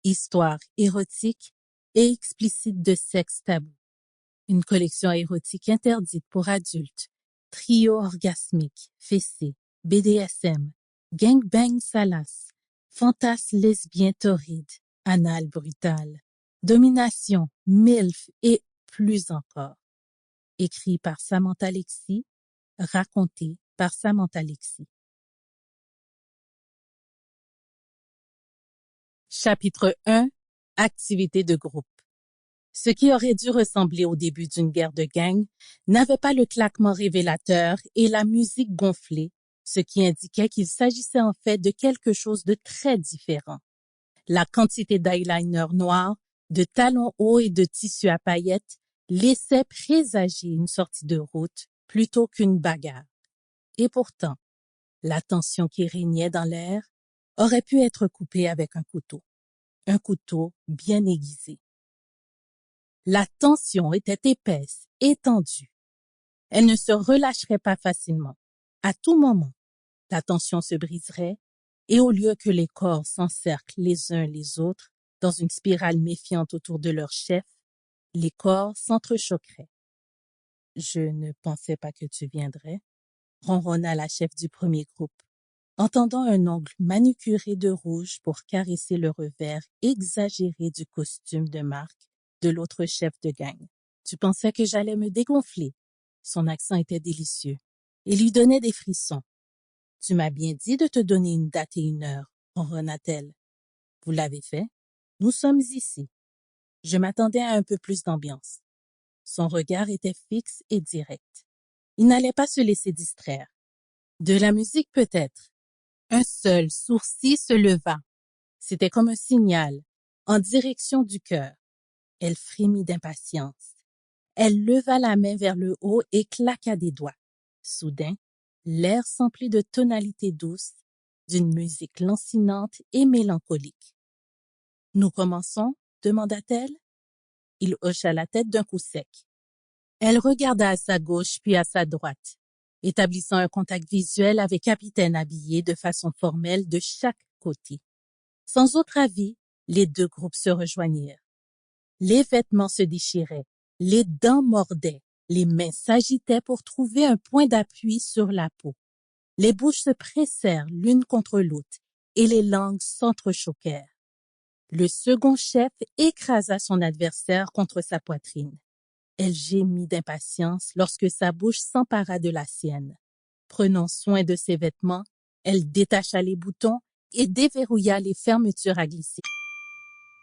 Histoire érotique et explicite de sexe tabou. Une collection érotique interdite pour adultes. Trio orgasmique, fessé, BDSM, gangbang salace, fantasme lesbien torride, anal brutal, domination, MILF et plus encore. Écrit par Samantha Alexis, raconté par Samantha Alexis. Chapitre 1. Activité de groupe. Ce qui aurait dû ressembler au début d'une guerre de gang n'avait pas le claquement révélateur et la musique gonflée, ce qui indiquait qu'il s'agissait en fait de quelque chose de très différent. La quantité d'eyeliner noir, de talons hauts et de tissu à paillettes laissait présager une sortie de route plutôt qu'une bagarre. Et pourtant, la tension qui régnait dans l'air aurait pu être coupée avec un couteau bien aiguisé. La tension était épaisse, étendue. Elle ne se relâcherait pas facilement. À tout moment, la tension se briserait et au lieu que les corps s'encerclent les uns les autres dans une spirale méfiante autour de leur chef, les corps s'entrechoqueraient. « Je ne pensais pas que tu viendrais », ronronna la chef du premier groupe, entendant un ongle manucuré de rouge pour caresser le revers exagéré du costume de Marc de l'autre chef de gang. « Tu pensais que j'allais me dégonfler ?» Son accent était délicieux et lui donnait des frissons. « Tu m'as bien dit de te donner une date et une heure, » ronronna-t-elle. « Vous l'avez fait? Nous sommes ici. » Je m'attendais à un peu plus d'ambiance. Son regard était fixe et direct. Il n'allait pas se laisser distraire. De la musique peut-être. Un seul sourcil se leva. C'était comme un signal, en direction du cœur. Elle frémit d'impatience. Elle leva la main vers le haut et claqua des doigts. Soudain, l'air s'emplit de tonalités douces, d'une musique lancinante et mélancolique. « Nous commençons ?» demanda-t-elle. Il hocha la tête d'un coup sec. Elle regarda à sa gauche puis à sa droite, établissant un contact visuel avec capitaine habillé de façon formelle de chaque côté. Sans autre avis, les deux groupes se rejoignirent. Les vêtements se déchiraient, les dents mordaient, les mains s'agitaient pour trouver un point d'appui sur la peau. Les bouches se pressèrent l'une contre l'autre et les langues s'entrechoquèrent. Le second chef écrasa son adversaire contre sa poitrine. Elle gémit d'impatience lorsque sa bouche s'empara de la sienne. Prenant soin de ses vêtements, elle détacha les boutons et déverrouilla les fermetures à glisser.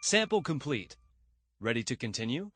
Sample complete. Ready to continue?